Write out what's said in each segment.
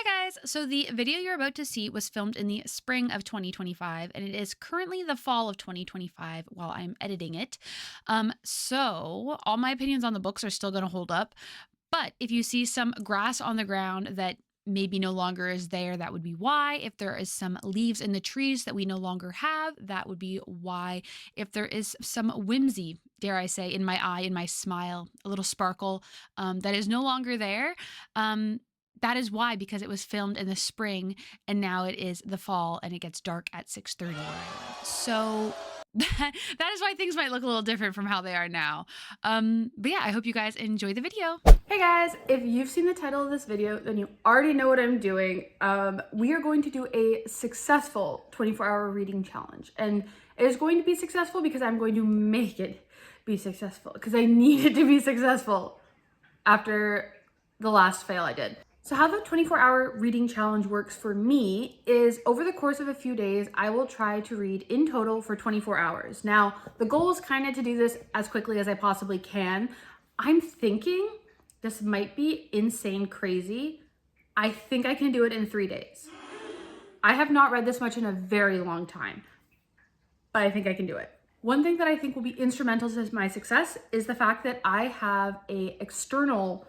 Hi guys! So the video you're about to see was filmed in the spring of 2025 and it is currently the fall of 2025 while I'm editing it. So all my opinions on the books are still going to hold up, but if you see some grass on the ground that maybe no longer is there, that would be why. If there is some leaves in the trees that we no longer have, that would be why. If there is some whimsy, dare I say, in my eye, in my smile, a little sparkle that is no longer there, that is why, because it was filmed in the spring and now it is the fall and it gets dark at 6:30 where I live. So that is why things might look a little different from how they are now. But yeah, I hope you guys enjoy the video. Hey guys, if you've seen the title of this video, then you already know what I'm doing. We are going to do a successful 24-hour reading challenge. And it is going to be successful because I'm going to make it be successful. Because I need it to be successful after the last fail I did. So how the 24-hour reading challenge works for me is over the course of a few days, I will try to read in total for 24 hours. Now, the goal is kind of to do this as quickly as I possibly can. I'm thinking this might be insane crazy. I think I can do it in 3 days. I have not read this much in a very long time, but I think I can do it. One thing that I think will be instrumental to my success is the fact that I have an external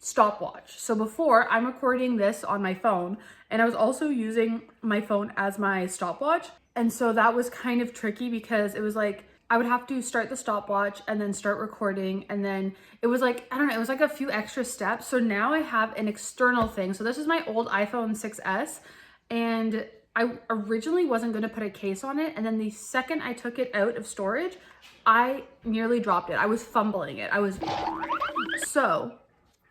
stopwatch. So before, I'm recording this on my phone and I was also using my phone as my stopwatch. And so that was kind of tricky because it was like, I would have to start the stopwatch and then start recording. And then it was like, I don't know, it was like a few extra steps. So now I have an external thing. So this is my old iPhone 6S. And I originally wasn't going to put a case on it. And then the second I took it out of storage, I nearly dropped it. I was fumbling it. So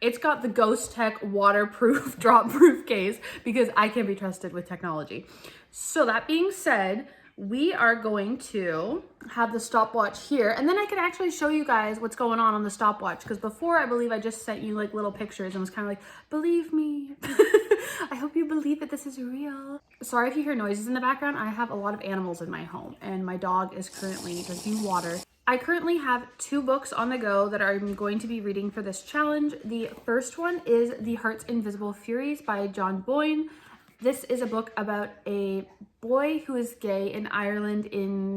it's got the Ghost Tech waterproof, drop-proof case because I can be trusted with technology. So that being said, we are going to have the stopwatch here, and then I can actually show you guys what's going on the stopwatch, because before I believe I just sent you like little pictures and was kind of like, believe me. I hope you believe that this is real. Sorry if you hear noises in the background. I have a lot of animals in my home and my dog is currently drinking water. I currently have 2 books on the go that I'm going to be reading for this challenge. The first one is The Heart's Invisible Furies by John Boyne. This is a book about a boy who is gay in Ireland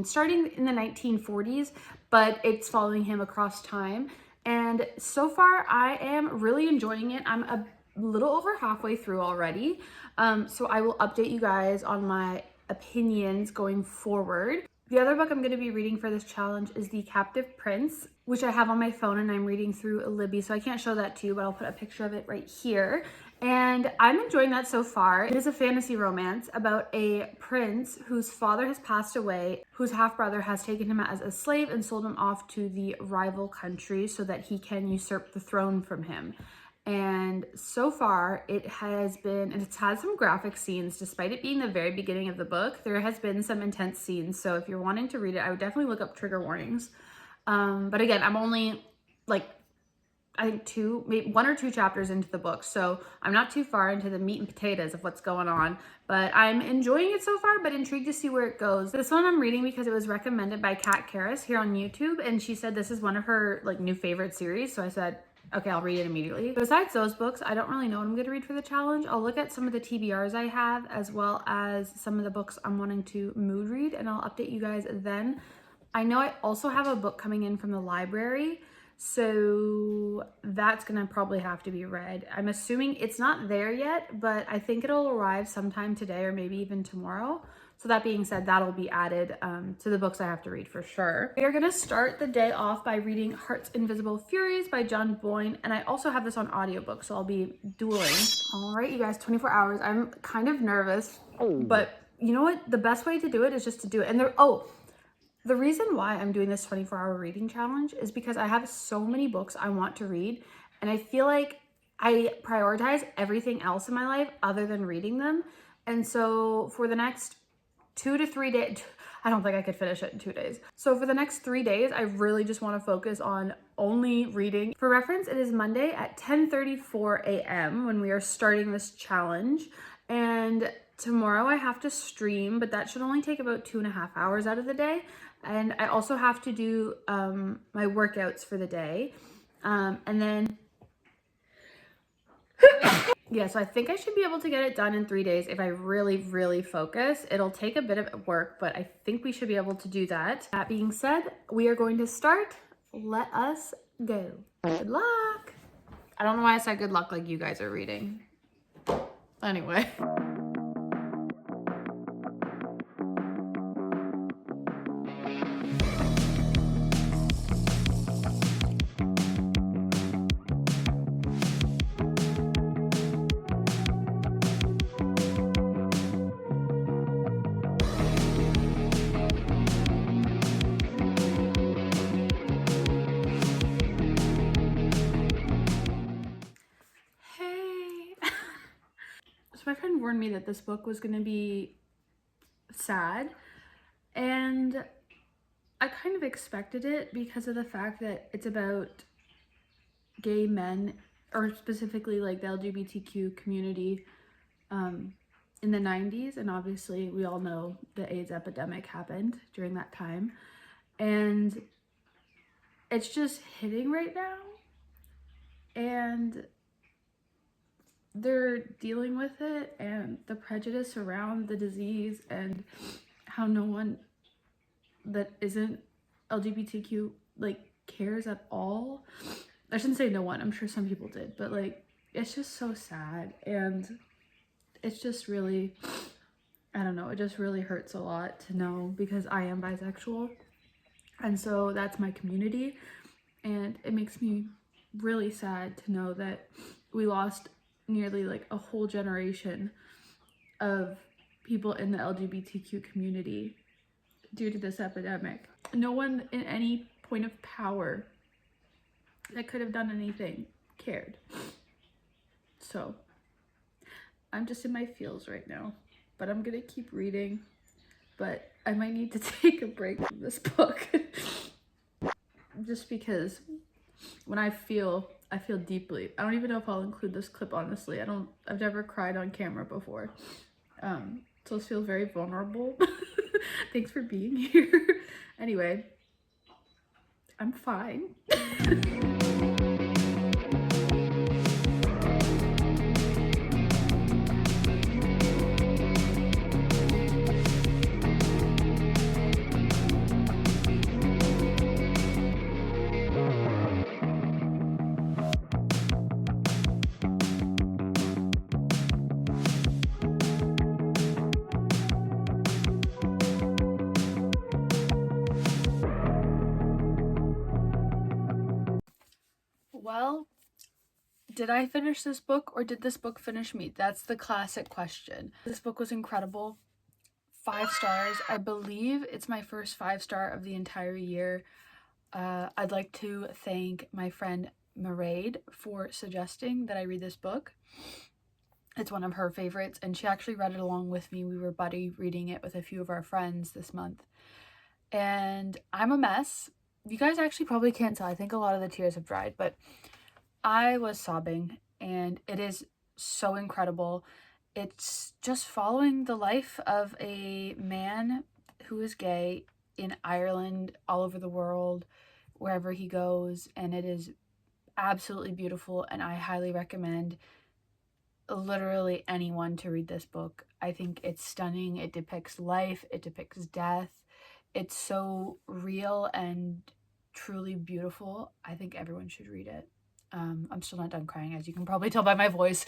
starting in the 1940s, but it's following him across time. And so far I am really enjoying it. I'm a little over halfway through already. So I will update you guys on my opinions going forward. The other book I'm going to be reading for this challenge is The Captive Prince, which I have on my phone and I'm reading through Libby, so I can't show that to you, but I'll put a picture of it right here. And I'm enjoying that so far. It is a fantasy romance about a prince whose father has passed away, whose half-brother has taken him as a slave and sold him off to the rival country so that he can usurp the throne from him. And so far it's had some graphic scenes. Despite it being the very beginning of the book, there has been some intense scenes. So if you're wanting to read it, I would definitely look up trigger warnings. But again, I'm only like, I think maybe 1 or 2 chapters into the book. So I'm not too far into the meat and potatoes of what's going on, but I'm enjoying it so far, but intrigued to see where it goes. This one I'm reading because it was recommended by Kat Karras here on YouTube. And she said this is one of her like new favorite series. So I said, okay, I'll read it immediately. Besides those books, I don't really know what I'm going to read for the challenge. I'll look at some of the TBRs I have, as well as some of the books I'm wanting to mood read, and I'll update you guys then. I know I also have a book coming in from the library, so that's going to probably have to be read. I'm assuming it's not there yet, but I think it'll arrive sometime today or maybe even tomorrow. So that being said, that'll be added to the books I have to read for sure. We are going to start the day off by reading Heart's Invisible Furies by John Boyne. And I also have this on audiobook, so I'll be dueling. All right, you guys, 24 hours. I'm kind of nervous, but you know what? The best way to do it is just to do it. And the reason why I'm doing this 24-hour reading challenge is because I have so many books I want to read. And I feel like I prioritize everything else in my life other than reading them. And so for the next 2 to 3 days, I don't think I could finish it in 2 days. So for the next 3 days, I really just want to focus on only reading. For reference, it is Monday at 10:34 a.m. when we are starting this challenge. And tomorrow I have to stream, but that should only take about 2.5 hours out of the day. And I also have to do my workouts for the day. And then Yeah, so I think I should be able to get it done in 3 days if I really, really focus. It'll take a bit of work, but I think we should be able to do that. That being said, we are going to start. Let us go. Good luck. I don't know why I said good luck like you guys are reading. Anyway. Hey. So my friend warned me that this book was going to be sad, and I kind of expected it because of the fact that it's about gay men, or specifically like the LGBTQ community in the 90s. And obviously we all know the AIDS epidemic happened during that time, and it's just hitting right now, and they're dealing with it, and the prejudice around the disease, and how no one that isn't LGBTQ like cares at all. I shouldn't say no one, I'm sure some people did, but like it's just so sad, and it's just really, I don't know, it just really hurts a lot to know, because I am bisexual, and so that's my community, and it makes me really sad to know that we lost nearly like a whole generation of people in the LGBTQ community due to this epidemic. No one in any point of power that could have done anything cared. So I'm just in my feels right now, but I'm gonna keep reading, but I might need to take a break from this book just because when I feel deeply. I don't even know if I'll include this clip, honestly. I've never cried on camera before. So this feels very vulnerable. Thanks for being here. Anyway, I'm fine. Well, did I finish this book, or did this book finish me? That's the classic question. This book was incredible. 5 stars. I believe it's my first 5-star of the entire year. I'd like to thank my friend Mairead for suggesting that I read this book. It's one of her favorites, and she actually read it along with me. We were buddy reading it with a few of our friends this month. And I'm a mess. You guys actually probably can't tell. I think a lot of the tears have dried, but I was sobbing, and it is so incredible. It's just following the life of a man who is gay in Ireland, all over the world, wherever he goes, and it is absolutely beautiful, and I highly recommend literally anyone to read this book. I think it's stunning. It depicts life, it depicts death. It's so real and truly beautiful. I think everyone should read it. I'm still not done crying, as you can probably tell by my voice.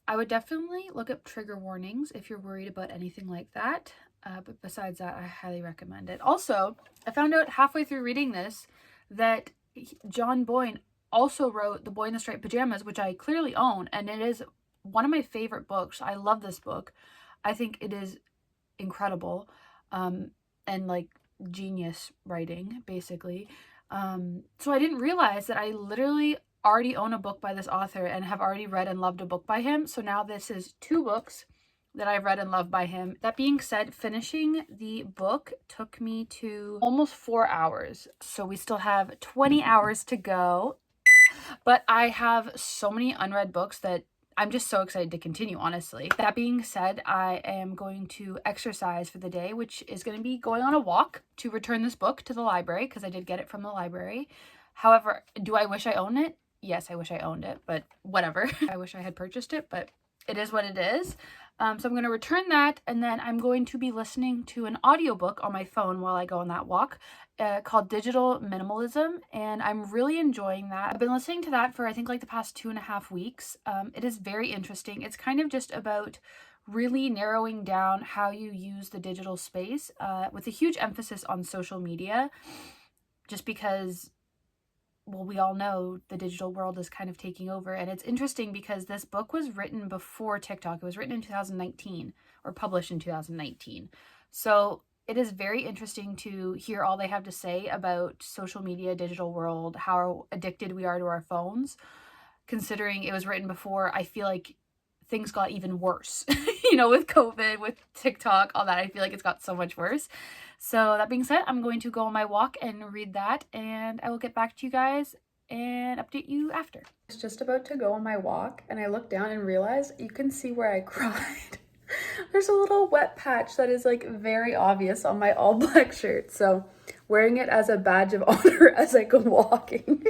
I would definitely look up trigger warnings if you're worried about anything like that. But besides that, I highly recommend it. Also, I found out halfway through reading this that John Boyne also wrote The Boy in the Striped Pajamas, which I clearly own, and it is one of my favorite books. I love this book. I think it is incredible, and like genius writing, basically. So I didn't realize that I literally already own a book by this author and have already read and loved a book by him. So now this is 2 books that I've read and loved by him. That being said, finishing the book took me to almost 4 hours. So we still have 20 hours to go. But I have so many unread books that I'm just so excited to continue, honestly. That being said, I am going to exercise for the day, which is going to be going on a walk to return this book to the library, because I did get it from the library. However, do I wish I owned it? Yes, I wish I owned it, but whatever. I wish I had purchased it, but it is what it is. So I'm going to return that, and then I'm going to be listening to an audiobook on my phone while I go on that walk called Digital Minimalism, and I'm really enjoying that. I've been listening to that for I think like the past 2.5 weeks. It is very interesting. It's kind of just about really narrowing down how you use the digital space with a huge emphasis on social media, just because, well, we all know the digital world is kind of taking over. And it's interesting because this book was written before TikTok. It was written in 2019 or published in 2019. So it is very interesting to hear all they have to say about social media, digital world, how addicted we are to our phones. Considering it was written before, I feel like things got even worse, with COVID, with TikTok, all that. I feel like it's got so much worse. So that being said, I'm going to go on my walk and read that, and I will get back to you guys and update you after. I was just about to go on my walk, and I looked down and realized you can see where I cried. There's a little wet patch that is like very obvious on my all black shirt. So wearing it as a badge of honor as I go walking.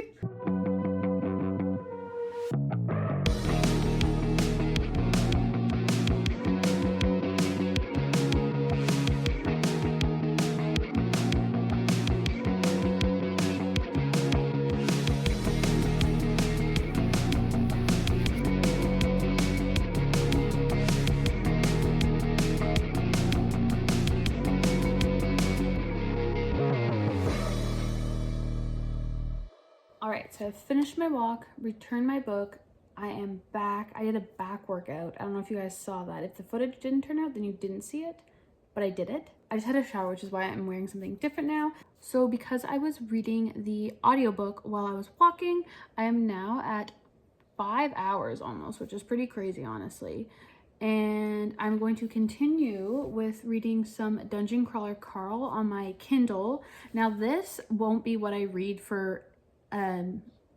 All right, so I've finished my walk, returned my book. I am back. I did a back workout. I don't know if you guys saw that. If the footage didn't turn out, then you didn't see it, but I did it. I just had a shower, which is why I'm wearing something different now. So because I was reading the audiobook while I was walking, I am now at 5 hours almost, which is pretty crazy, honestly. And I'm going to continue with reading some Dungeon Crawler Carl on my Kindle. Now this won't be what I read for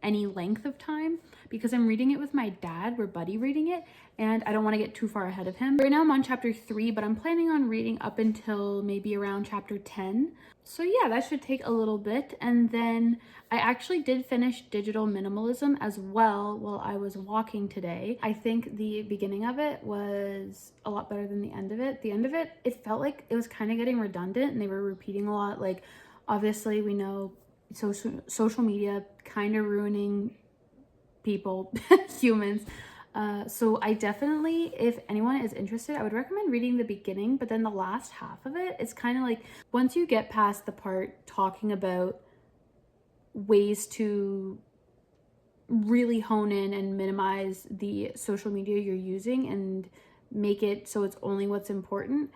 any length of time because I'm reading it with my dad. We're buddy reading it, and I don't want to get too far ahead of him. Right now I'm on chapter 3, but I'm planning on reading up until maybe around chapter 10. So yeah, that should take a little bit. And then I actually did finish Digital Minimalism as well while I was walking today. I think the beginning of it was a lot better than the end of it. The end of it, it felt like it was kind of getting redundant and they were repeating a lot. Like, obviously we know social media kind of ruining people, humans. So I definitely, if anyone is interested, I would recommend reading the beginning, but then the last half of it, it's kind of like once you get past the part talking about ways to really hone in and minimize the social media you're using and make it so it's only what's important,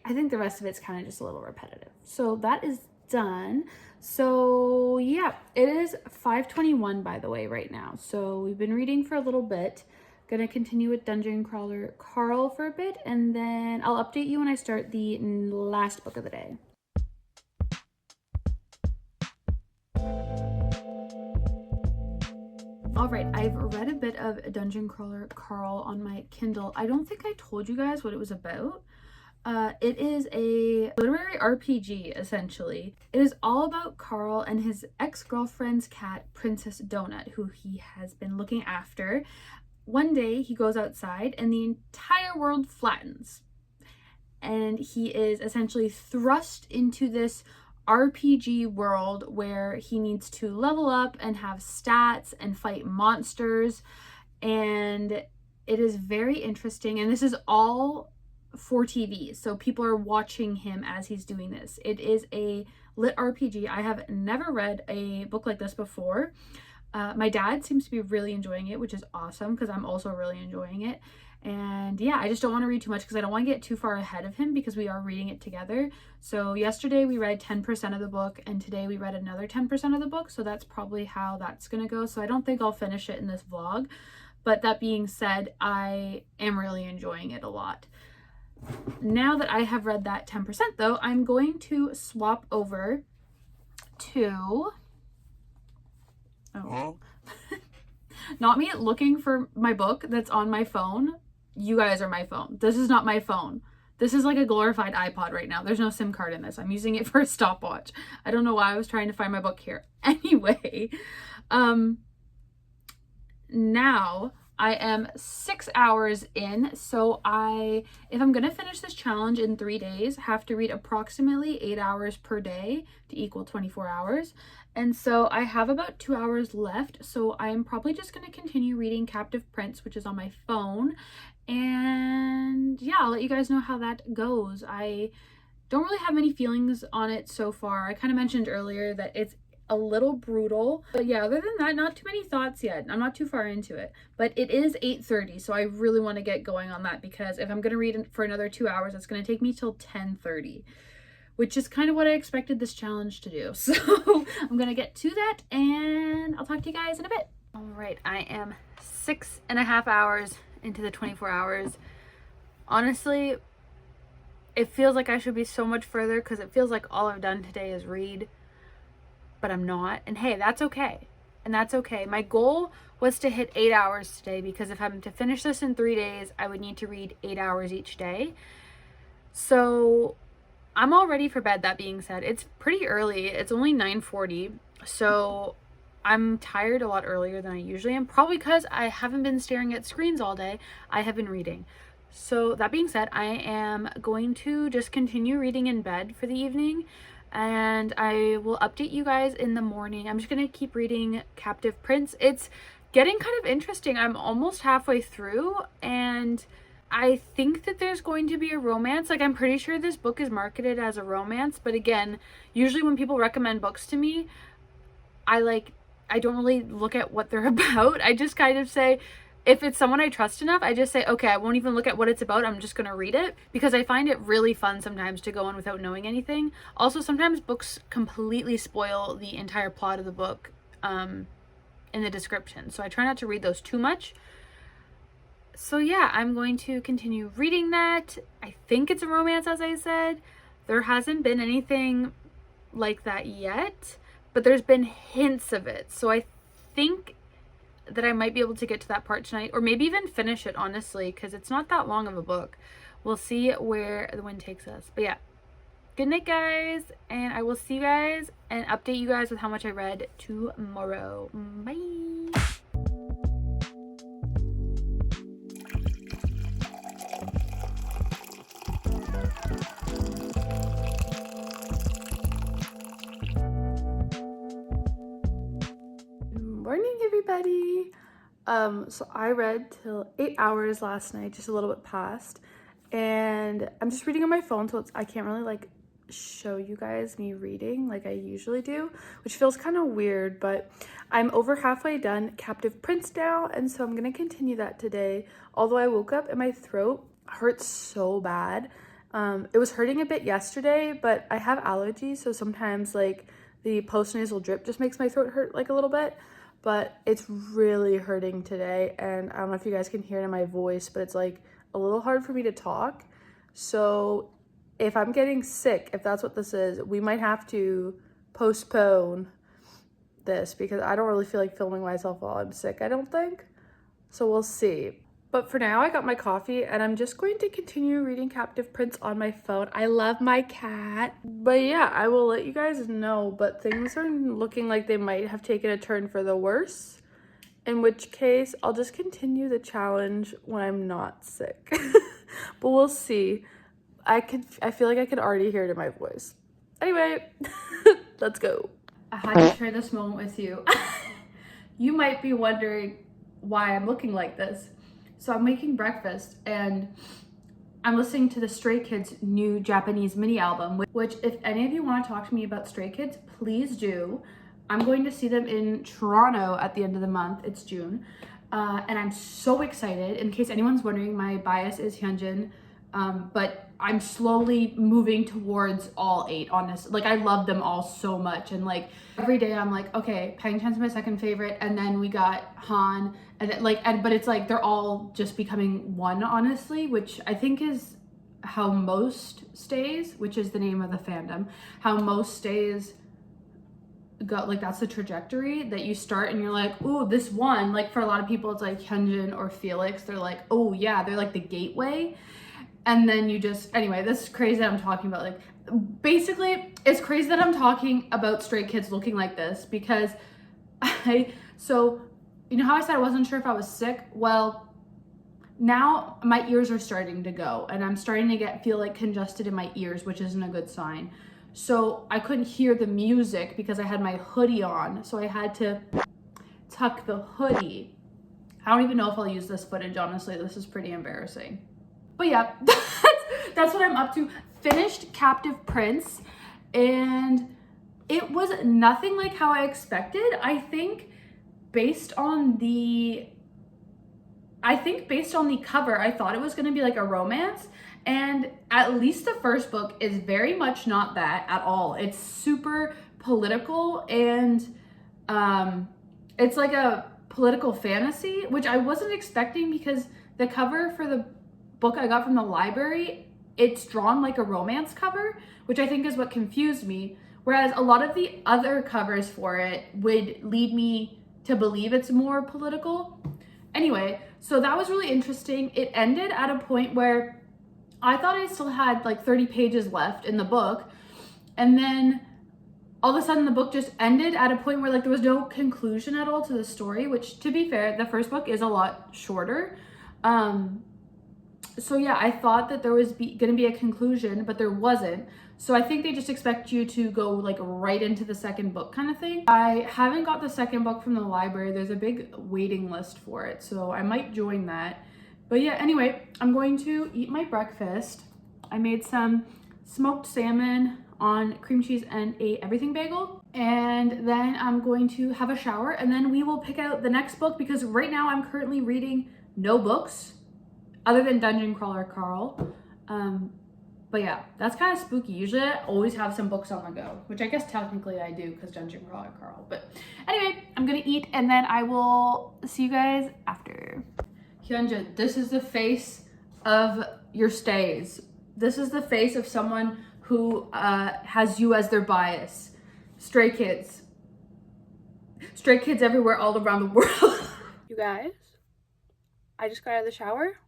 I think the rest of it's kind of just a little repetitive. So that is done. So yeah, it is 5:21 by the way right now. So we've been reading for a little bit. Gonna continue with Dungeon Crawler Carl for a bit, and then I'll update you when I start the last book of the day. All right, I've read a bit of Dungeon Crawler Carl on my Kindle. I don't think I told you guys what it was about. It is a literary RPG, essentially. It is all about Carl and his ex-girlfriend's cat, Princess Donut, who he has been looking after. One day, he goes outside and the entire world flattens. And he is essentially thrust into this RPG world where he needs to level up and have stats and fight monsters. And it is very interesting. And this is all for TV, so people are watching him as he's doing this. It is a lit RPG. I have never read a book like this before. My dad seems to be really enjoying it, which is awesome because I'm also really enjoying it. And yeah, I just don't want to read too much because I don't want to get too far ahead of him because we are reading it together. So yesterday we read 10% of the book and today we read another 10% of the book. So that's probably how that's going to go. So I don't think I'll finish it in this vlog. But that being said, I am really enjoying it a lot. Now that I have read that 10% though, I'm going to swap over to, not me looking for my book that's on my phone. You guys are my phone. This is not my phone. This is like a glorified iPod right now. There's no SIM card in this. I'm using it for a stopwatch. I don't know why I was trying to find my book here. Anyway, now I am 6 hours in, so if I'm gonna finish this challenge in 3 days, have to read approximately 8 hours per day to equal 24 hours. And so I have about 2 hours left, so I'm probably just gonna continue reading Captive Prince, which is on my phone. And yeah, I'll let you guys know how that goes. I don't really have many feelings on it so far. I kind of mentioned earlier that it's a little brutal, but yeah, other than that, not too many thoughts yet. I'm not too far into it, but it is 8:30, so I really want to get going on that, because if I'm going to read for another 2 hours, it's going to take me till 10:30, which is kind of what I expected this challenge to do. So I'm going to get to that, and I'll talk to you guys in a bit. All right, I am 6.5 hours into the 24 hours. Honestly, it feels like I should be so much further, because it feels like all I've done today is read, but I'm not. And hey, that's okay. And that's okay. My goal was to hit 8 hours today, because if I'm to finish this in 3 days, I would need to read 8 hours each day. So I'm all ready for bed. That being said, it's pretty early. It's only 9:40. So I'm tired a lot earlier than I usually am, probably because I haven't been staring at screens all day. I have been reading. So that being said, I am going to just continue reading in bed for the evening, and I will update you guys in the morning. I'm just going to keep reading Captive Prince. It's getting kind of interesting. I'm almost halfway through, and I think that there's going to be a romance. Like, I'm pretty sure this book is marketed as a romance, but again, usually when people recommend books to me, I don't really look at what they're about. I just kind of say, if it's someone I trust enough, I just say, okay, I won't even look at what it's about. I'm just going to read it, because I find it really fun sometimes to go in without knowing anything. Also, sometimes books completely spoil the entire plot of the book in the description. So I try not to read those too much. So yeah, I'm going to continue reading that. I think it's a romance, as I said. There hasn't been anything like that yet, but there's been hints of it. So I think that I might be able to get to that part tonight, or maybe even finish it, honestly, because it's not that long of a book. We'll see where the wind takes us. But yeah, good night, guys, and I will see you guys and update you guys with how much I read tomorrow. Bye. Morning, everybody. So I read till 8 hours last night, just a little bit past, and I'm just reading on my phone, so I can't really like show you guys me reading like I usually do, which feels kind of weird, but I'm over halfway done Captive Prince now, and so I'm gonna continue that today. Although I woke up and my throat hurts so bad. It was hurting a bit yesterday, but I have allergies, so sometimes like the postnasal drip just makes my throat hurt like a little bit. But it's really hurting today, and I don't know if you guys can hear it in my voice, but it's like a little hard for me to talk. So if I'm getting sick, if that's what this is, we might have to postpone this, because I don't really feel like filming myself while I'm sick, I don't think. So we'll see. But for now, I got my coffee, and I'm just going to continue reading Captive Prince on my phone. I love my cat. But yeah, I will let you guys know, but things are looking like they might have taken a turn for the worse, in which case I'll just continue the challenge when I'm not sick. But we'll see. I feel like I could already hear it in my voice. Anyway, let's go. I had to share this moment with you. You might be wondering why I'm looking like this. So I'm making breakfast, and I'm listening to the Stray Kids' new Japanese mini album, which if any of you want to talk to me about Stray Kids, please do. I'm going to see them in Toronto at the end of the month. It's June. And I'm so excited. In case anyone's wondering, my bias is Hyunjin, but I'm slowly moving towards all 8, honestly. Like, I love them all so much, and like every day I'm like, okay, Pangchan's my second favorite, and then we got Han, and but it's like they're all just becoming one, honestly, which I think is how most stays, which is the name of the fandom, how most stays go. Like, that's the trajectory that you start, and you're like, ooh, this one, like for a lot of people it's like Hyunjin or Felix, they're like, oh yeah, they're like the gateway. And then you just, anyway, this is crazy that I'm talking about, like, basically, it's crazy that I'm talking about Stray Kids looking like this, because so you know how I said I wasn't sure if I was sick? Well, now my ears are starting to go and I'm starting to feel like congested in my ears, which isn't a good sign. So I couldn't hear the music because I had my hoodie on. So I had to tuck the hoodie. I don't even know if I'll use this footage, honestly. This is pretty embarrassing. But yeah, that's what I'm up to. Finished Captive Prince, and it was nothing like how I expected. I think based on the cover, I thought it was going to be like a romance, and at least the first book is very much not that at all. It's super political, and it's like a political fantasy, which I wasn't expecting because the cover for the book I got from the library, it's drawn like a romance cover, which I think is what confused me. Whereas a lot of the other covers for it would lead me to believe it's more political. Anyway, so that was really interesting. It ended at a point where I thought I still had like 30 pages left in the book. And then all of a sudden the book just ended at a point where like there was no conclusion at all to the story, which, to be fair, the first book is a lot shorter. So yeah, I thought that there was gonna be a conclusion, but there wasn't. So I think they just expect you to go like right into the second book kind of thing. I haven't got the second book from the library. There's a big waiting list for it, so I might join that. But yeah, anyway, I'm going to eat my breakfast. I made some smoked salmon on cream cheese and a everything bagel. And then I'm going to have a shower, and then we will pick out the next book, because right now I'm currently reading no books other than Dungeon Crawler Carl. But yeah, that's kind of spooky. Usually I always have some books on the go, which I guess technically I do because Dungeon Crawler Carl. But anyway, I'm gonna eat and then I will see you guys after. Hyunjin, this is the face of your stays. This is the face of someone who has you as their bias. Stray kids. Stray kids everywhere all around the world. You guys, I just got out of the shower.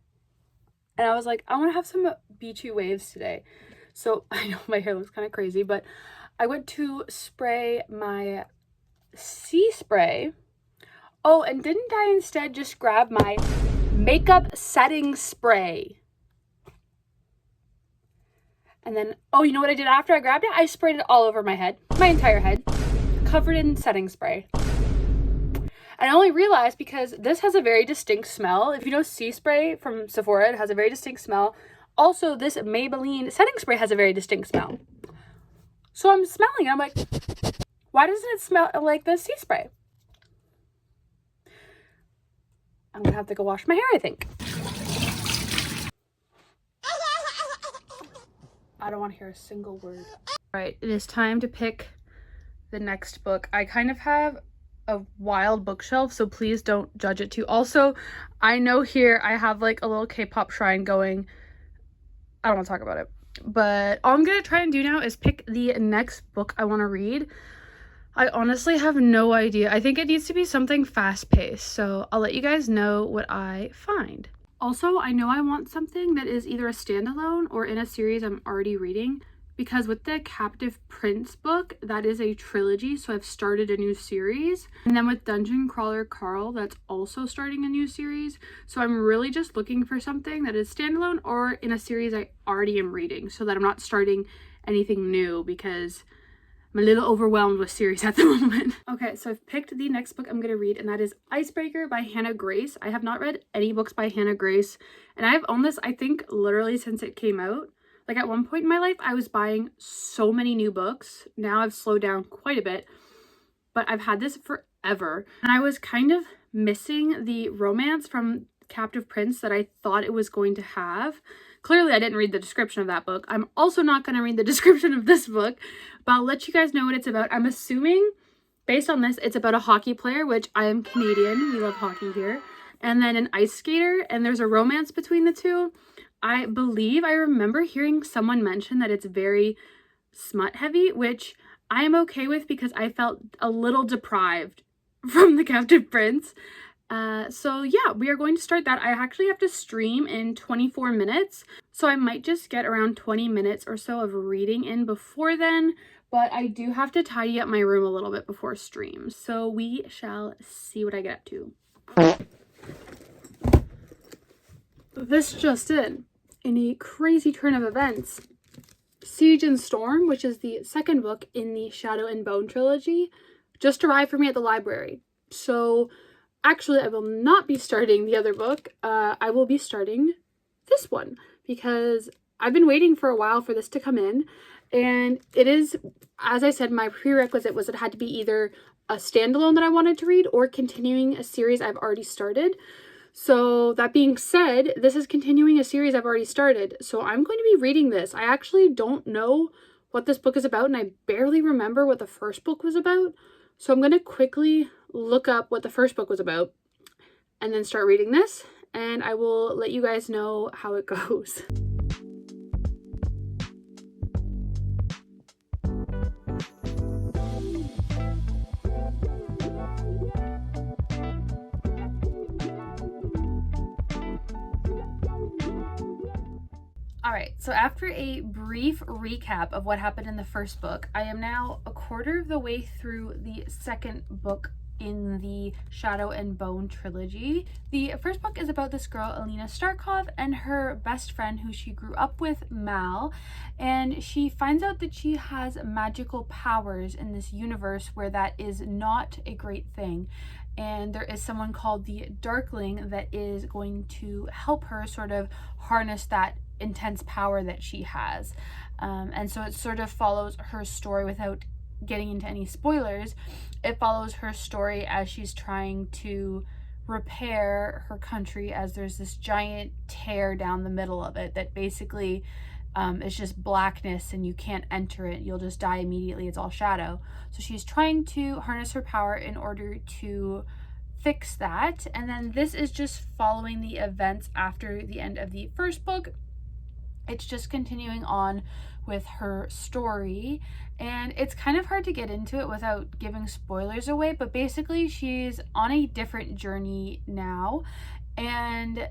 And I was like, I want to have some beachy waves today. So I know my hair looks kind of crazy, but I went to spray my sea spray. Oh, and didn't I instead just grab my makeup setting spray? And then, oh, you know what I did after I grabbed it? I sprayed it all over my head, my entire head, covered in setting spray. And I only realized because this has a very distinct smell. If you know sea spray from Sephora, it has a very distinct smell. Also, this Maybelline setting spray has a very distinct smell. So I'm smelling it. I'm like, why doesn't it smell like the sea spray? I'm gonna have to go wash my hair, I think. I don't want to hear a single word. All right, it is time to pick the next book. I kind of have a wild bookshelf, so please don't judge it too. Also, I know here I have like a little K-pop shrine going. I don't want to talk about it, but all I'm gonna try and do now is pick the next book I want to read. I honestly have no idea. I think it needs to be something fast-paced, so I'll let you guys know what I find. Also, I know I want something that is either a standalone or in a series I'm already reading, because with the Captive Prince book, that is a trilogy, so I've started a new series. And then with Dungeon Crawler Carl, that's also starting a new series. So I'm really just looking for something that is standalone or in a series I already am reading, so that I'm not starting anything new, because I'm a little overwhelmed with series at the moment. Okay, so I've picked the next book I'm going to read, and that is Icebreaker by Hannah Grace. I have not read any books by Hannah Grace, and I have owned this, I think, literally since it came out. Like, at one point in my life, I was buying so many new books. Now I've slowed down quite a bit, but I've had this forever. And I was kind of missing the romance from Captive Prince that I thought it was going to have. Clearly, I didn't read the description of that book. I'm also not going to read the description of this book, but I'll let you guys know what it's about. I'm assuming, based on this, it's about a hockey player, which I am Canadian. We love hockey here. And then an ice skater, and there's a romance between the two. I believe I remember hearing someone mention that it's very smut heavy, which I am okay with because I felt a little deprived from the Captive Prince. So yeah, we are going to start that. I actually have to stream in 24 minutes, so I might just get around 20 minutes or so of reading in before then, but I do have to tidy up my room a little bit before stream, so we shall see what I get up to. This just in a crazy turn of events, Siege and Storm, which is the second book in the Shadow and Bone trilogy, just arrived for me at the library. So actually, I will not be starting the other book. I will be starting this one because I've been waiting for a while for this to come in. And it is, as I said, my prerequisite was it had to be either a standalone that I wanted to read or continuing a series I've already started. So that being said, this is continuing a series I've already started. So I'm going to be reading this. I actually don't know what this book is about, and I barely remember what the first book was about. So I'm going to quickly look up what the first book was about and then start reading this, and I will let you guys know how it goes. Alright, so after a brief recap of what happened in the first book, I am now a quarter of the way through the second book in the Shadow and Bone trilogy. The first book is about this girl, Alina Starkov, and her best friend who she grew up with, Mal, and she finds out that she has magical powers in this universe where that is not a great thing. And there is someone called the Darkling that is going to help her sort of harness that intense power that she has. And so it sort of follows her story without getting into any spoilers. It follows her story as she's trying to repair her country, as there's this giant tear down the middle of it that basically is just blackness and you can't enter it. You'll just die immediately. It's all shadow. So she's trying to harness her power in order to fix that. And then this is just following the events after the end of the first book. It's just continuing on with her story, and it's kind of hard to get into it without giving spoilers away, but basically she's on a different journey now, and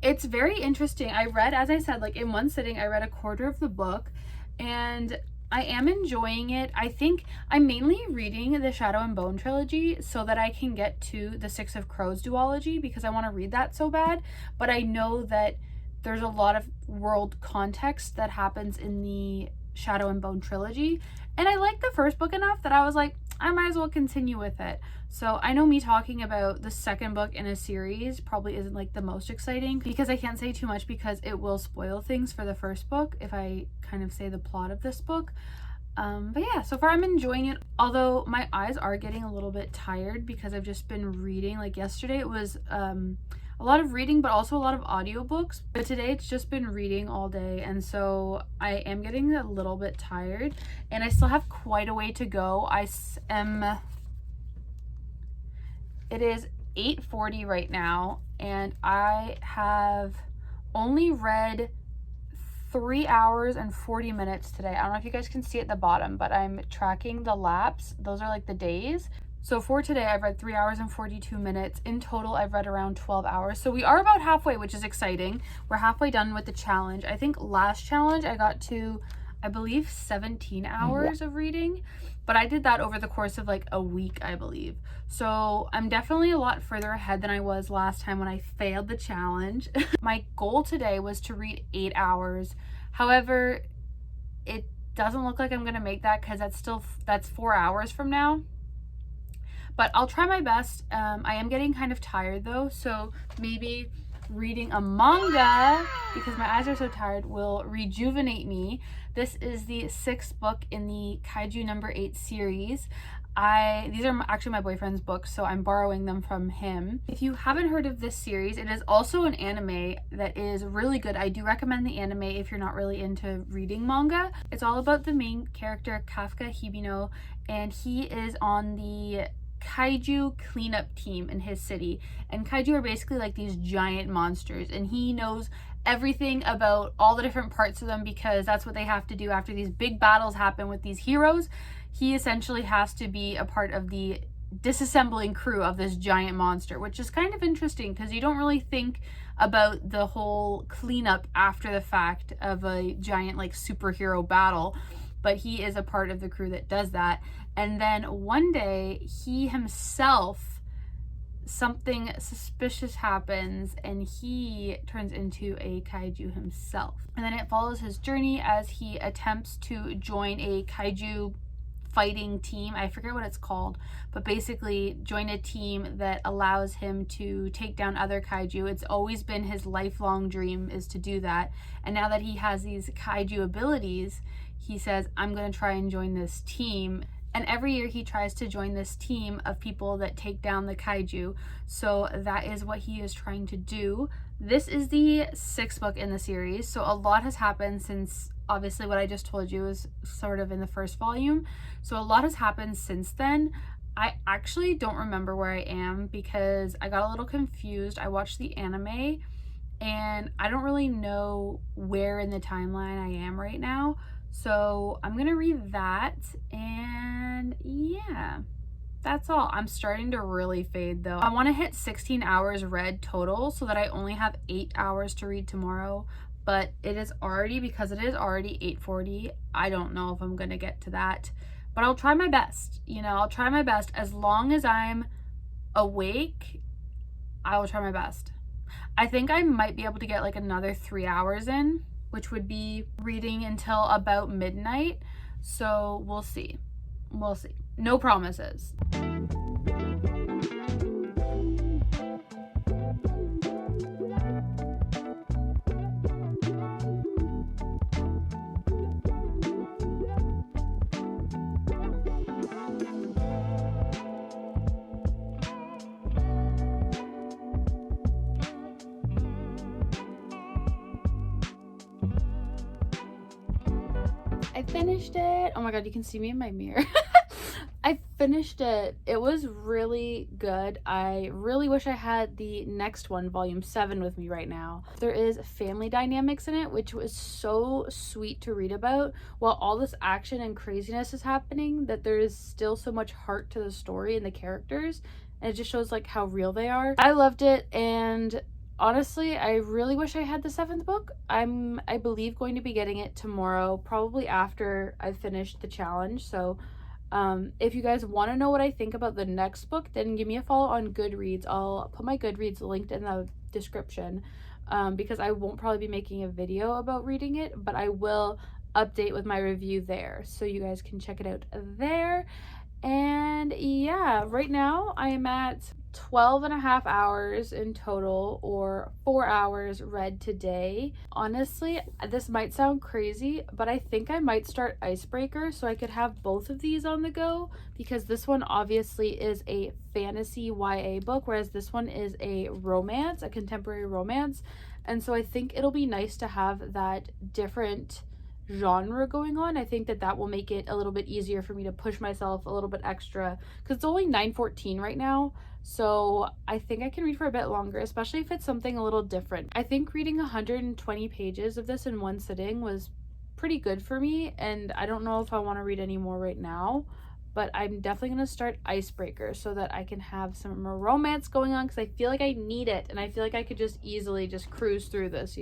it's very interesting. I read, as I said, like in one sitting, I read a quarter of the book, and I am enjoying it. I think I'm mainly reading the Shadow and Bone trilogy so that I can get to the Six of Crows duology, because I want to read that so bad, but I know that there's a lot of world context that happens in the Shadow and Bone trilogy. And I liked the first book enough that I was like, I might as well continue with it. So I know me talking about the second book in a series probably isn't like the most exciting, because I can't say too much because it will spoil things for the first book if I kind of say the plot of this book. But yeah, so far I'm enjoying it, although my eyes are getting a little bit tired because I've just been reading. Like yesterday it was a lot of reading, but also a lot of audiobooks. But today it's just been reading all day, and so I am getting a little bit tired, and I still have quite a way to go. It is 8:40 right now, and I have only read 3 hours and 40 minutes today. I don't know if you guys can see at the bottom, but I'm tracking the laps. Those are like the days. So for today, I've read 3 hours and 42 minutes. In total, I've read around 12 hours. So we are about halfway, which is exciting. We're halfway done with the challenge. I think last challenge I got to, I believe, 17 hours of reading. But I did that over the course of like a week, I believe. So I'm definitely a lot further ahead than I was last time when I failed the challenge. My goal today was to read 8 hours. However, it doesn't look like I'm going to make that because that's 4 hours from now. But I'll try my best. I am getting kind of tired though, so maybe reading a manga, because my eyes are so tired, will rejuvenate me. This is the 6th book in the Kaiju number 8 series. These are actually my boyfriend's books, so I'm borrowing them from him. If you haven't heard of this series, it is also an anime that is really good. I do recommend the anime if you're not really into reading manga. It's all about the main character, Kafka Hibino, and he is on the kaiju cleanup team in his city, and kaiju are basically like these giant monsters, and he knows everything about all the different parts of them because that's what they have to do after these big battles happen with these heroes. He essentially has to be a part of the disassembling crew of this giant monster, which is kind of interesting because you don't really think about the whole cleanup after the fact of a giant like superhero battle, but he is a part of the crew that does that. And then one day he himself something suspicious happens and he turns into a kaiju himself. And then it follows his journey as he attempts to join a kaiju fighting team. I forget what it's called, but basically join a team that allows him to take down other kaiju. It's always been his lifelong dream is to do that. And now that he has these kaiju abilities, he says, I'm going to try and join this team. And every year he tries to join this team of people that take down the kaiju. So that is what he is trying to do. This is the 6th book in the series. So a lot has happened since, obviously what I just told you is sort of in the first volume. So a lot has happened since then. I actually don't remember where I am because I got a little confused. I watched the anime and I don't really know where in the timeline I am right now. So I'm gonna read that, and yeah, that's all. I'm starting to really fade though. I want to hit 16 hours read total so that I only have 8 hours to read tomorrow, but it is already, because it is already 8:40, I don't know if I'm gonna get to that, but I'll try my best. I'll try my best. As long as I'm awake, I will try my best. I think I might be able to get like another 3 hours in, which would be reading until about midnight. So we'll see. We'll see. No promises. I finished it. Oh my god, you can see me in my mirror. I finished it. It was really good. I really wish I had the next one, volume 7, with me right now. There is family dynamics in it, which was so sweet to read about. While all this action and craziness is happening, that there is still so much heart to the story and the characters, and it just shows like how real they are. I loved it, and honestly, I really wish I had the 7th book. I believe going to be getting it tomorrow, probably after I've finished the challenge. So if you guys want to know what I think about the next book, then give me a follow on Goodreads. I'll put my Goodreads linked in the description, because I won't probably be making a video about reading it, but I will update with my review there, so you guys can check it out there. And yeah, right now I am at 12 and a half hours in total, or 4 hours read today. Honestly, this might sound crazy, but I think I might start Icebreaker so I could have both of these on the go, because this one obviously is a fantasy YA book, whereas this one is a romance, a contemporary romance. And so I think it'll be nice to have that different genre going on. I think that will make it a little bit easier for me to push myself a little bit extra, because it's only 9:14 right now, so I think I can read for a bit longer, especially if it's something a little different. I think reading 120 pages of this in one sitting was pretty good for me, and I don't know if I want to read any more right now, but I'm definitely going to start Icebreaker so that I can have some more romance going on, because I feel like I need it, and I feel like I could just easily just cruise through this,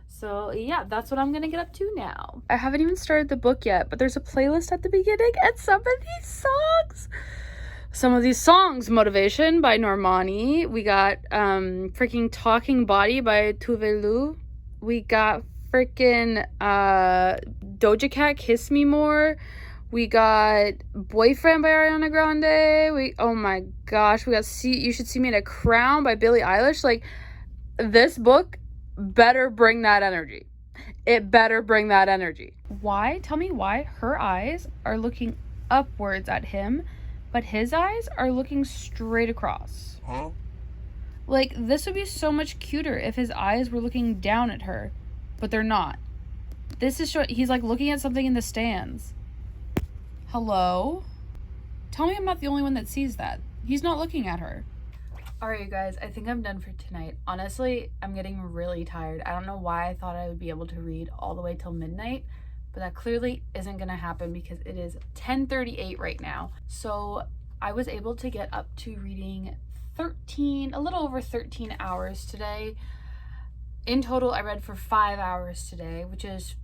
So yeah, that's what I'm gonna get up to now. I haven't even started the book yet, but there's a playlist at the beginning, and some of these songs, Motivation by Normani. We got freaking Talking Body by Tuvelu. We got freaking Doja Cat, Kiss Me More. We got Boyfriend by Ariana Grande. Oh my gosh, we got You Should See Me in a Crown by Billie Eilish. Like, this book better bring that energy. It better bring that energy. Why? Tell me why her eyes are looking upwards at him, but his eyes are looking straight across. Huh? Like, this would be so much cuter if his eyes were looking down at her, but they're not. This is he's like looking at something in the stands. Hello? Tell me I'm not the only one that sees that. He's not looking at her. Alright, you guys, I think I'm done for tonight. Honestly, I'm getting really tired. I don't know why I thought I would be able to read all the way till midnight, but that clearly isn't going to happen because it is 10:38 right now. So I was able to get up to reading a little over 13 hours today. In total, I read for 5 hours today, which is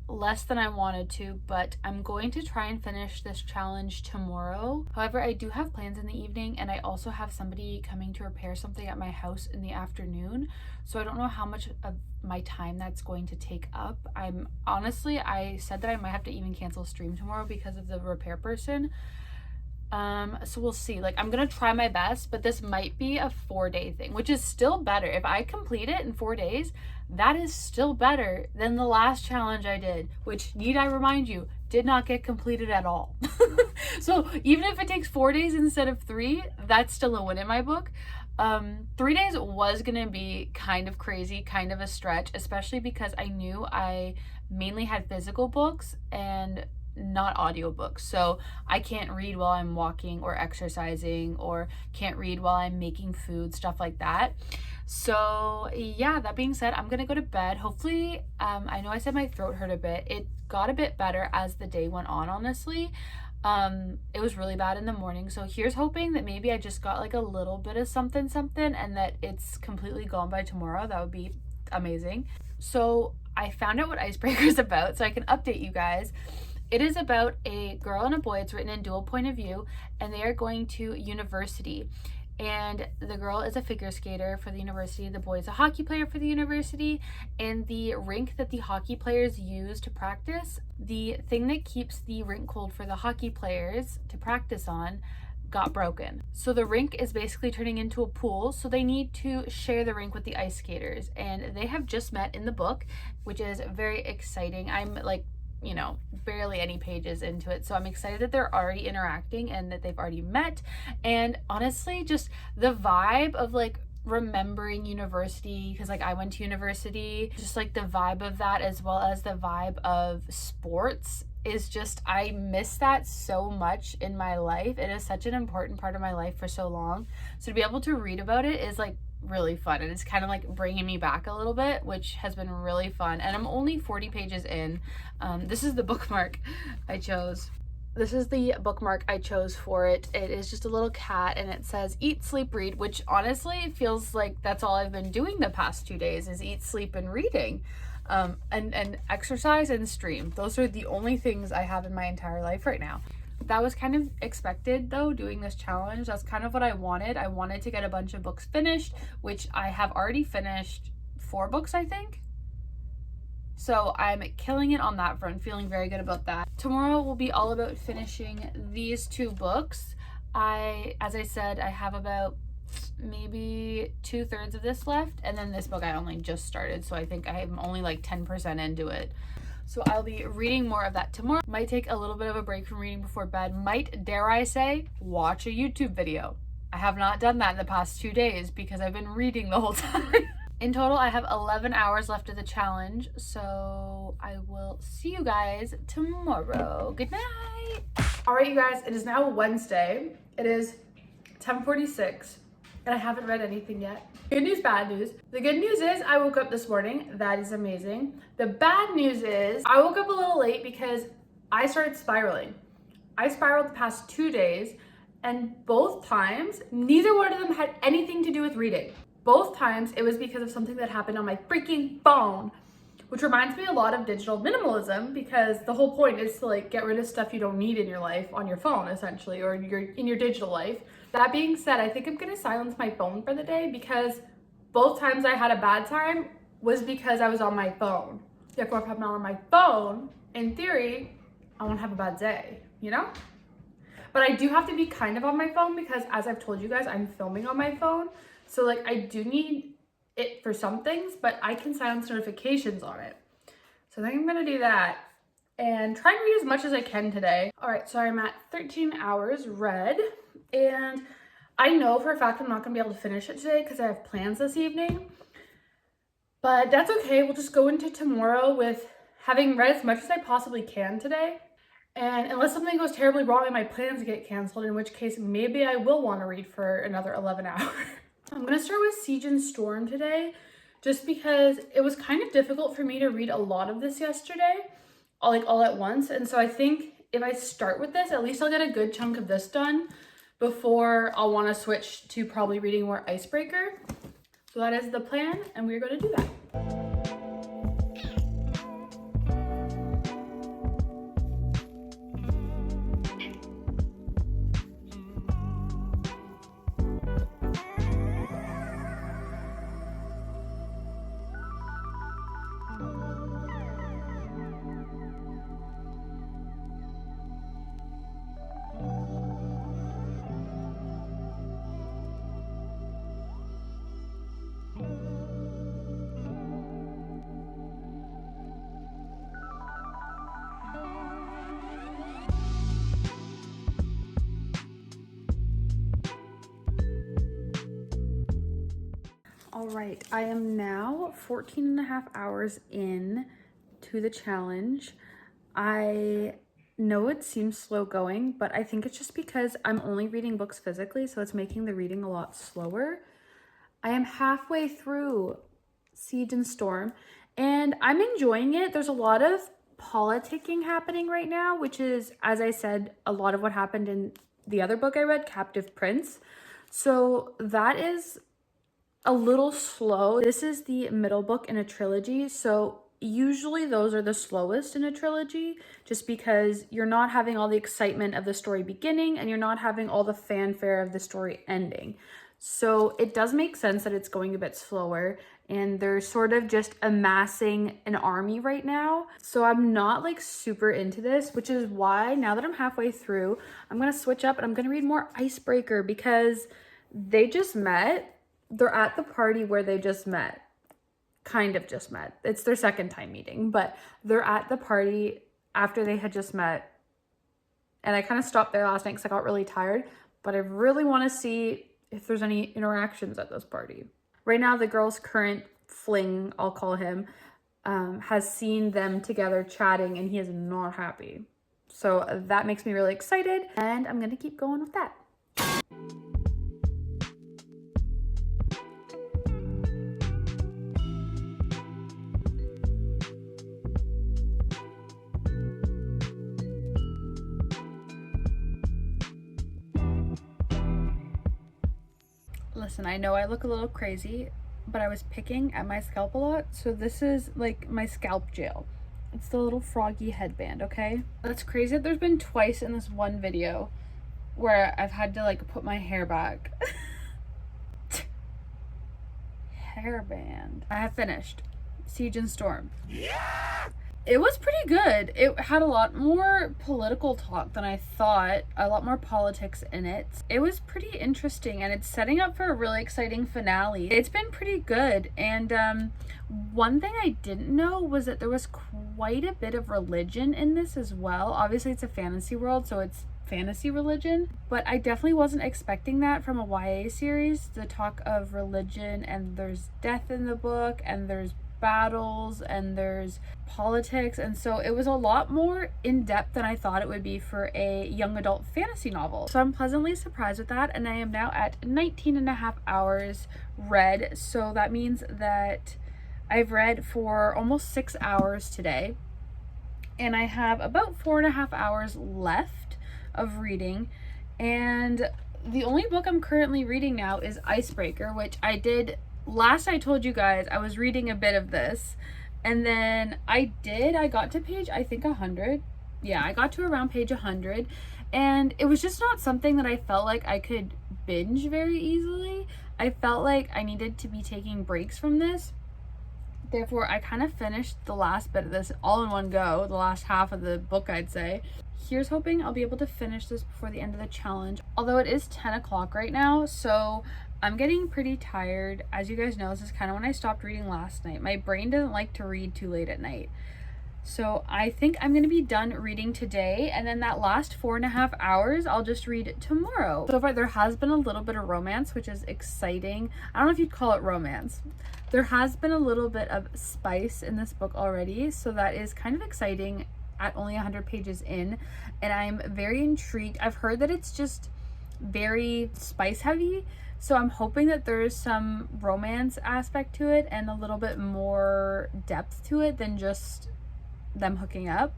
less than I wanted to, but I'm going to try and finish this challenge tomorrow. However, I do have plans in the evening, and I also have somebody coming to repair something at my house in the afternoon. So I don't know how much of my time that's going to take up. I said that I might have to even cancel stream tomorrow because of the repair person. So we'll see. Like, I'm gonna try my best, but this might be a 4-day thing, which is still better. If I complete it in 4 days, that is still better than the last challenge I did, which, need I remind you, did not get completed at all. So even if it takes 4 days instead of 3, that's still a win in my book. 3 days was gonna be kind of crazy, kind of a stretch, especially because I knew I mainly had physical books and not audiobooks. So I can't read while I'm walking or exercising, or can't read while I'm making food, stuff like that. So yeah, that being said, I'm gonna go to bed. Hopefully, I know I said my throat hurt a bit. It got a bit better as the day went on, honestly. It was really bad in the morning. So here's hoping that maybe I just got like a little bit of something and that it's completely gone by tomorrow. That would be amazing. So I found out what Icebreaker is about, so I can update you guys. It is about a girl and a boy. It's written in dual point of view, and they are going to university. And the girl is a figure skater for the university. The boy is a hockey player for the university. And the rink that the hockey players use to practice, the thing that keeps the rink cold for the hockey players to practice on, got broken. So the rink is basically turning into a pool. So they need to share the rink with the ice skaters. And they have just met in the book, which is very exciting. I'm like, barely any pages into it. So I'm excited that they're already interacting and that they've already met. And honestly, just the vibe of like remembering university, because like I went to university, just like the vibe of that, as well as the vibe of sports, is just, I miss that so much in my life. It is such an important part of my life for so long. So to be able to read about it is like really fun, and it's kind of like bringing me back a little bit, which has been really fun. And I'm only 40 pages in. This is the bookmark I chose. This is the bookmark I chose for it. It is just a little cat, and it says eat, sleep, read, which honestly feels like that's all I've been doing the past 2 days, is eat, sleep, and reading. And exercise and stream. Those are the only things I have in my entire life right now. That was kind of expected though, doing this challenge. That's kind of what I wanted. I wanted to get a bunch of books finished, which I have already finished 4 books, I think. So I'm killing it on that front, feeling very good about that. Tomorrow will be all about finishing these 2 books. As I said, I have about maybe 2/3 of this left, and then this book I only just started, so I think I'm only like 10% into it. So I'll be reading more of that tomorrow. Might take a little bit of a break from reading before bed. Might, dare I say, watch a YouTube video. I have not done that in the past 2 days because I've been reading the whole time. In total, I have 11 hours left of the challenge, so I will see you guys tomorrow. Good night. All right, you guys, it is now Wednesday. It is 10:46, and I haven't read anything yet. Good news, bad news. The good news is I woke up this morning. That is amazing. The bad news is I woke up a little late because I started spiraling. I spiraled the past 2 days, and both times, neither one of them had anything to do with reading. Both times it was because of something that happened on my freaking phone, which reminds me a lot of digital minimalism, because the whole point is to like get rid of stuff you don't need in your life on your phone, essentially, or in your digital life. That being said, I think I'm gonna silence my phone for the day, because both times I had a bad time was because I was on my phone. Therefore, if I'm not on my phone, in theory, I won't have a bad day, you know? But I do have to be kind of on my phone because, as I've told you guys, I'm filming on my phone. So like I do need it for some things, but I can silence notifications on it. So I think I'm gonna do that and try and read as much as I can today. All right, so I'm at 13 hours read, and I know for a fact I'm not gonna be able to finish it today because I have plans this evening, but that's okay. We'll just go into tomorrow with having read as much as I possibly can today. And unless something goes terribly wrong and my plans get canceled, in which case maybe I will want to read for another 11 hours. I'm gonna start with Siege and Storm today, just because it was kind of difficult for me to read a lot of this yesterday, all at once. And so I think if I start with this, at least I'll get a good chunk of this done before I'll want to switch to probably reading more Icebreaker. So that is the plan, and we're going to do that. All right, I am now 14 and a half hours in to the challenge. I know it seems slow going, but I think it's just because I'm only reading books physically, so it's making the reading a lot slower. I am halfway through Siege and Storm, and I'm enjoying it. There's a lot of politicking happening right now, which is, as I said, a lot of what happened in the other book I read, Captive Prince. So that is a little slow. This is the middle book in a trilogy, so usually those are the slowest in a trilogy, just because you're not having all the excitement of the story beginning and you're not having all the fanfare of the story ending. So it does make sense that it's going a bit slower, and they're sort of just amassing an army right now. So I'm not like super into this, which is why now that I'm halfway through, I'm gonna switch up and I'm gonna read more Icebreaker, because they just met. They're at the party where they just met. Kind of just met. It's their second time meeting, but they're at the party after they had just met. And I kind of stopped there last night because I got really tired, but I really want to see if there's any interactions at this party. Right now, the girl's current fling, I'll call him, has seen them together chatting, and he is not happy. So that makes me really excited, and I'm gonna keep going with that. Listen, I know I look a little crazy, but I was picking at my scalp a lot, so this is like my scalp gel. It's the little froggy headband, okay? That's crazy that there's been twice in this one video where I've had to like put my hair back. Hairband. I have finished Siege and Storm. It was pretty good. It had a lot more political talk than I thought, a lot more politics in it. It was pretty interesting, and it's setting up for a really exciting finale. It's been pretty good, and one thing I didn't know was that there was quite a bit of religion in this as well. Obviously, it's a fantasy world, so it's fantasy religion, but I definitely wasn't expecting that from a YA series, the talk of religion, and there's death in the book, and there's battles, and there's politics, and so it was a lot more in-depth than I thought it would be for a young adult fantasy novel. So I'm pleasantly surprised with that, and I am now at 19 and a half hours read, so that means that I've read for almost 6 hours today, and I have about 4.5 hours left of reading, and the only book I'm currently reading now is Icebreaker, which I did last. I told you guys I was reading a bit of this, and then I got to page, I think, 100. Yeah, I got to around page 100, and it was just not something that I felt like I could binge very easily. I felt like I needed to be taking breaks from this. Therefore, I kind of finished the last bit of this all in one go, the last half of the book, I'd say. Here's hoping I'll be able to finish this before the end of the challenge. Although it is 10 o'clock right now, so I'm getting pretty tired. As you guys know, this is kind of when I stopped reading last night. My brain doesn't like to read too late at night. So I think I'm going to be done reading today, and then that last 4.5 hours, I'll just read tomorrow. So far, there has been a little bit of romance, which is exciting. I don't know if you'd call it romance. There has been a little bit of spice in this book already, so that is kind of exciting at only 100 pages in, and I'm very intrigued. I've heard that it's just very spice heavy, so I'm hoping that there's some romance aspect to it and a little bit more depth to it than just them hooking up.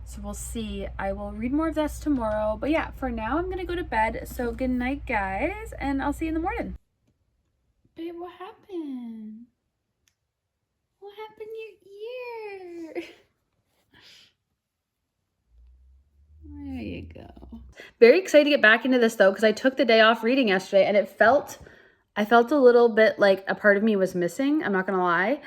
So we'll see. I will read more of this tomorrow, but yeah, for now I'm gonna go to bed. So good night, guys, and I'll see you in the morning. Babe, what happened? What happened to your ear? There you go. Very excited to get back into this though, because I took the day off reading yesterday, and I felt a little bit like a part of me was missing. I'm not gonna lie.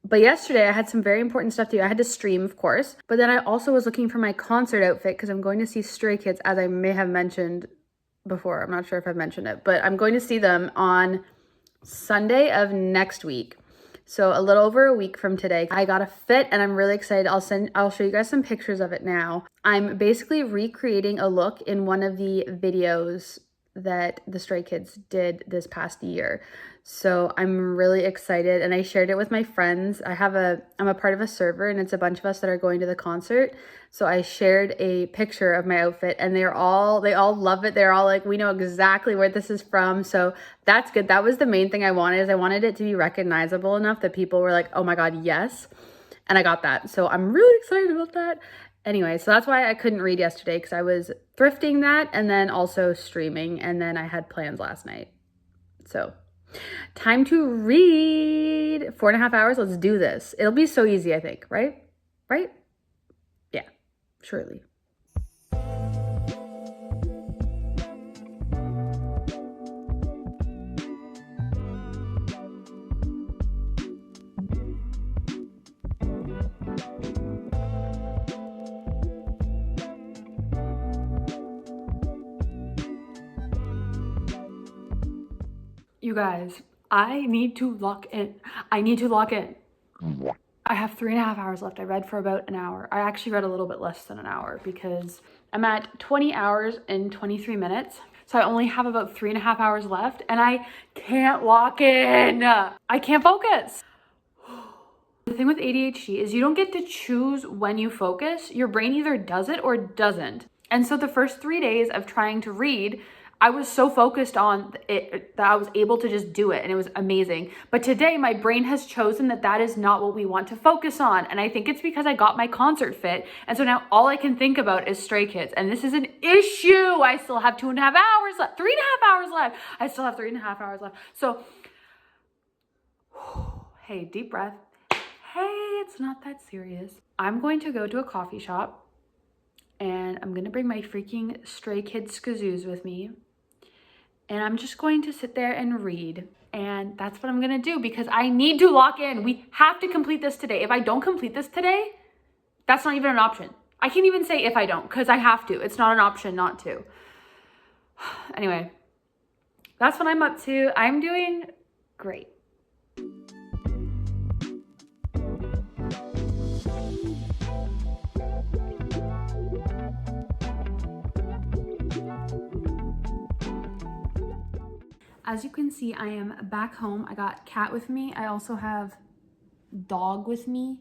But yesterday I had some very important stuff to do. I had to stream, of course, but then I also was looking for my concert outfit because I'm going to see Stray Kids, as I may have mentioned before. I'm not sure if I've mentioned it, but I'm going to see them on Sunday of next week. So a little over a week from today. I got a fit, and I'm really excited. I'll show you guys some pictures of it now. I'm basically recreating a look in one of the videos that the Stray Kids did this past year. So I'm really excited, and I shared it with my friends. I'm a part of a server, and it's a bunch of us that are going to the concert. So I shared a picture of my outfit, and they all love it. They're all like, we know exactly where this is from. So that's good. That was the main thing I wanted, is I wanted it to be recognizable enough that people were like, oh my God, yes. And I got that. So I'm really excited about that. Anyway, so that's why I couldn't read yesterday, because I was thrifting that and then also streaming, and then I had plans last night. So time to read. 4.5 hours. Let's do this. It'll be so easy, I think, right? Right? Yeah, surely. You guys, I need to lock in. I need to lock in. I have 3.5 hours left. I read for about an hour. I actually read a little bit less than an hour because I'm at 20 hours and 23 minutes. So I only have about 3.5 hours left, and I can't lock in. I can't focus. The thing with ADHD is you don't get to choose when you focus. Your brain either does it or doesn't. And so the first 3 days of trying to read, I was so focused on it that I was able to just do it, and it was amazing. But today my brain has chosen that that is not what we want to focus on. And I think it's because I got my concert fit. And so now all I can think about is Stray Kids. And this is an issue. I still have 2.5 hours left, 3.5 hours left. I still have 3.5 hours left. So, hey, deep breath. Hey, it's not that serious. I'm going to go to a coffee shop, and I'm gonna bring my freaking Stray Kids skazoos with me. And I'm just going to sit there and read. And that's what I'm gonna do, because I need to lock in. We have to complete this today. If I don't complete this today, that's not even an option. I can't even say if I don't, because I have to. It's not an option not to. Anyway, that's what I'm up to. I'm doing great. As you can see, I am back home. I got cat with me. I also have dog with me.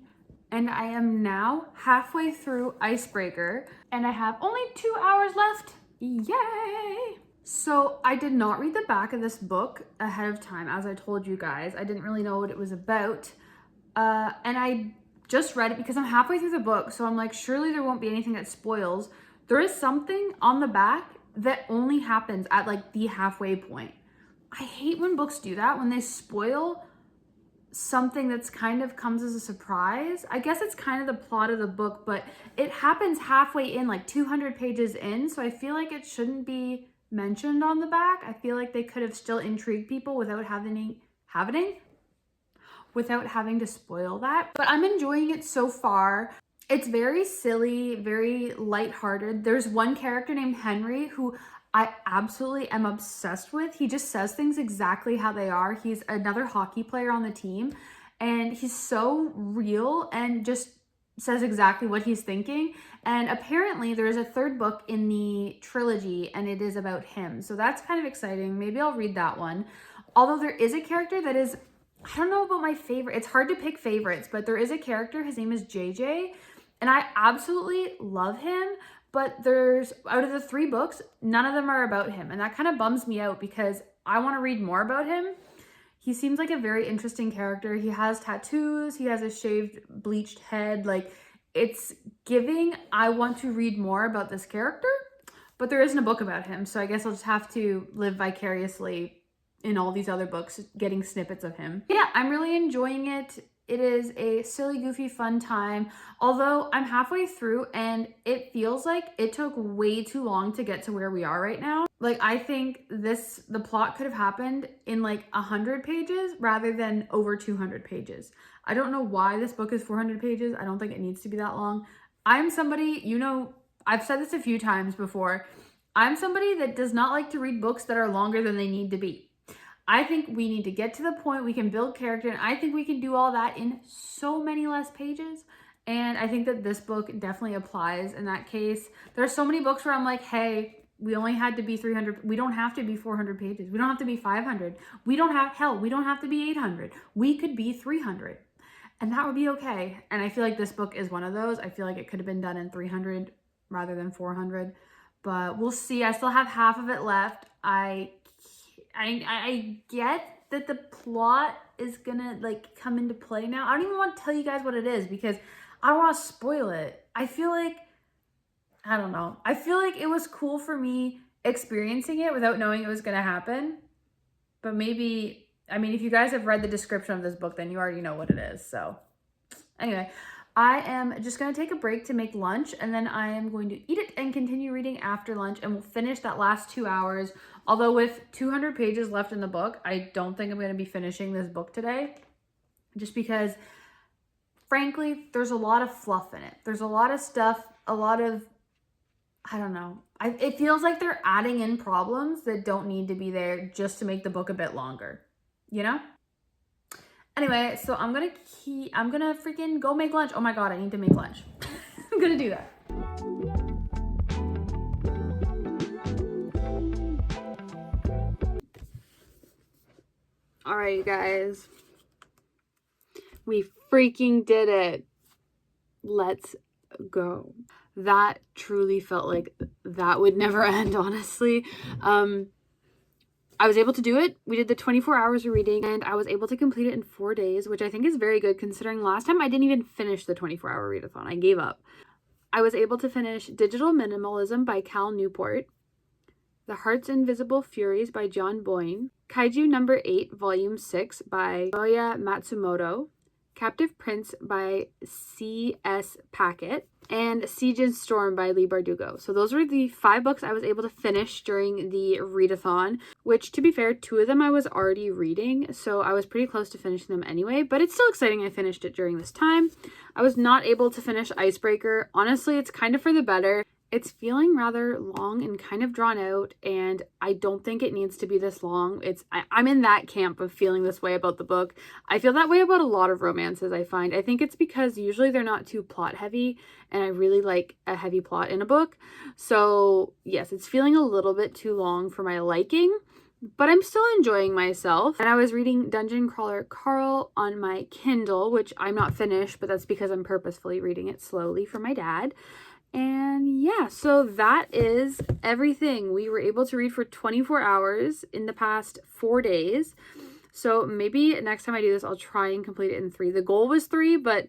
And I am now halfway through Icebreaker, and I have only 2 hours left. Yay! So I did not read the back of this book ahead of time, as I told you guys. I didn't really know what it was about. And I just read it because I'm halfway through the book. So I'm like, surely there won't be anything that spoils. There is something on the back that only happens at like the halfway point. I hate when books do that, when they spoil something that's kind of comes as a surprise. I guess it's kind of the plot of the book, but it happens halfway in, like 200 pages in. So I feel like it shouldn't be mentioned on the back. I feel like they could have still intrigued people without having to spoil that. But I'm enjoying it so far. It's very silly, very lighthearted. There's one character named Henry who I absolutely am obsessed with. He just says things exactly how they are. He's another hockey player on the team, and he's so real and just says exactly what he's thinking. And apparently there is a third book in the trilogy, and it is about him. So that's kind of exciting. Maybe I'll read that one. Although there is a character that is, I don't know about my favorite. It's hard to pick favorites, but there is a character. His name is JJ, and I absolutely love him. But there's, out of the 3 books, none of them are about him. And that kind of bums me out because I want to read more about him. He seems like a very interesting character. He has tattoos. He has a shaved, bleached head. Like, it's giving, I want to read more about this character. But there isn't a book about him. So I guess I'll just have to live vicariously in all these other books, getting snippets of him. Yeah, I'm really enjoying it. It is a silly, goofy, fun time. Although I'm halfway through and it feels like it took way too long to get to where we are right now. Like, I think the plot could have happened in like 100 pages rather than over 200 pages. I don't know why this book is 400 pages. I don't think it needs to be that long. I'm somebody, I've said this a few times before. I'm somebody that does not like to read books that are longer than they need to be. I think we need to get to the point we can build character, and I think we can do all that in so many less pages. And I think that this book definitely applies in that case. There are so many books where I'm like, hey, We only had to be 300. We don't have to be 400 pages. We don't have to be 500. We don't have to be 800. We could be 300. And that would be okay. And I feel like this book is one of those. I feel like it could have been done in 300 rather than 400. But we'll see. I still have half of it left. I get that the plot is gonna like come into play now. I don't even want to tell you guys what it is because I don't want to spoil it. I feel like, I don't know. I feel like it was cool for me experiencing it without knowing it was gonna happen. But maybe, I mean, if you guys have read the description of this book, then you already know what it is. So anyway, I am just going to take a break to make lunch, and then I am going to eat it and continue reading after lunch, and we'll finish that last 2 hours. Although with 200 pages left in the book, I don't think I'm going to be finishing this book today, just because, frankly, there's a lot of fluff in it. There's a lot of stuff, a lot of, I don't know. It feels like they're adding in problems that don't need to be there just to make the book a bit longer, you know? Anyway, so I'm gonna freaking go make lunch. Oh my God, I need to make lunch. I'm gonna do that. All right, you guys. We freaking did it. Let's go. That truly felt like that would never end, honestly. I was able to do it. We did the 24 hours of reading, and I was able to complete it in 4 days, which I think is very good considering last time I didn't even finish the 24-hour readathon. I gave up. I was able to finish Digital Minimalism by Cal Newport, The Heart's Invisible Furies by John Boyne, Kaiju Number 8, Volume 6 by Yoya Matsumoto, Captive Prince by C.S. Packet, and Siege and Storm by Lee Bardugo. So those were the 5 books I was able to finish during the readathon, which, to be fair, 2 of them I was already reading, so I was pretty close to finishing them anyway, but it's still exciting I finished it during this time. I was not able to finish Icebreaker. Honestly, it's kind of for the better. It's feeling rather long and kind of drawn out, and I don't think it needs to be this long. I'm in that camp of feeling this way about the book. I feel that way about a lot of romances, I find. I think it's because usually they're not too plot heavy, and I really like a heavy plot in a book. So yes, it's feeling a little bit too long for my liking, but I'm still enjoying myself. And I was reading Dungeon Crawler Carl on my Kindle, which I'm not finished, but that's because I'm purposefully reading it slowly for my dad. And yeah, so that is everything. We were able to read for 24 hours in the past 4 days. So maybe next time I do this, I'll try and complete it in 3. The goal was 3, but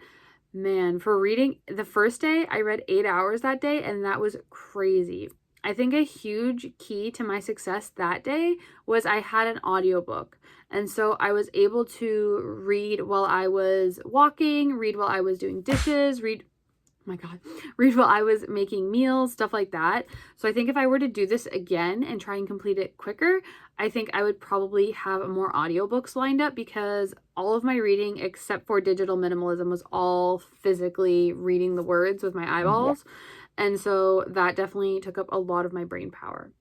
man, for reading the first day, I read 8 hours that day, and that was crazy. I think a huge key to my success that day was I had an audiobook. And so I was able to read while I was walking, read while I was doing dishes, read while I was making meals, stuff like that. So I think if I were to do this again and try and complete it quicker, I think I would probably have more audiobooks lined up, because all of my reading except for Digital Minimalism was all physically reading the words with my eyeballs. Yeah. And so that definitely took up a lot of my brain power.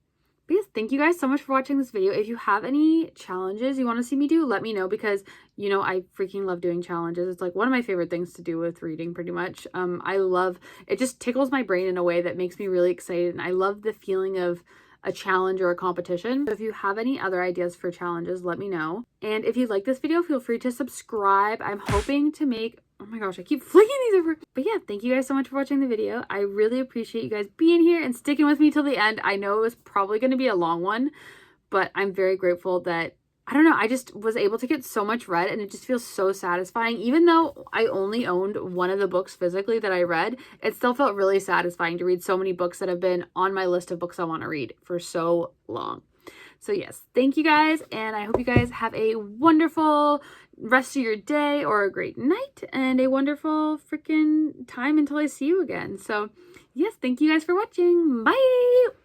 But yes, thank you guys so much for watching this video. If you have any challenges you want to see me do, let me know, because, you know, I freaking love doing challenges. It's like one of my favorite things to do with reading, pretty much. I love, it just tickles my brain in a way that makes me really excited. And I love the feeling of a challenge or a competition. So if you have any other ideas for challenges, let me know. And if you like this video, feel free to subscribe. I'm hoping to make, oh my gosh, I keep flicking these over. But yeah, thank you guys so much for watching the video. I really appreciate you guys being here and sticking with me till the end. I know it was probably going to be a long one, but I'm very grateful that, I don't know, I just was able to get so much read, and it just feels so satisfying. Even though I only owned one of the books physically that I read, it still felt really satisfying to read so many books that have been on my list of books I want to read for so long. So yes, thank you guys, and I hope you guys have a wonderful rest of your day or a great night and a wonderful freaking time until I see you again. So yes, thank you guys for watching. Bye!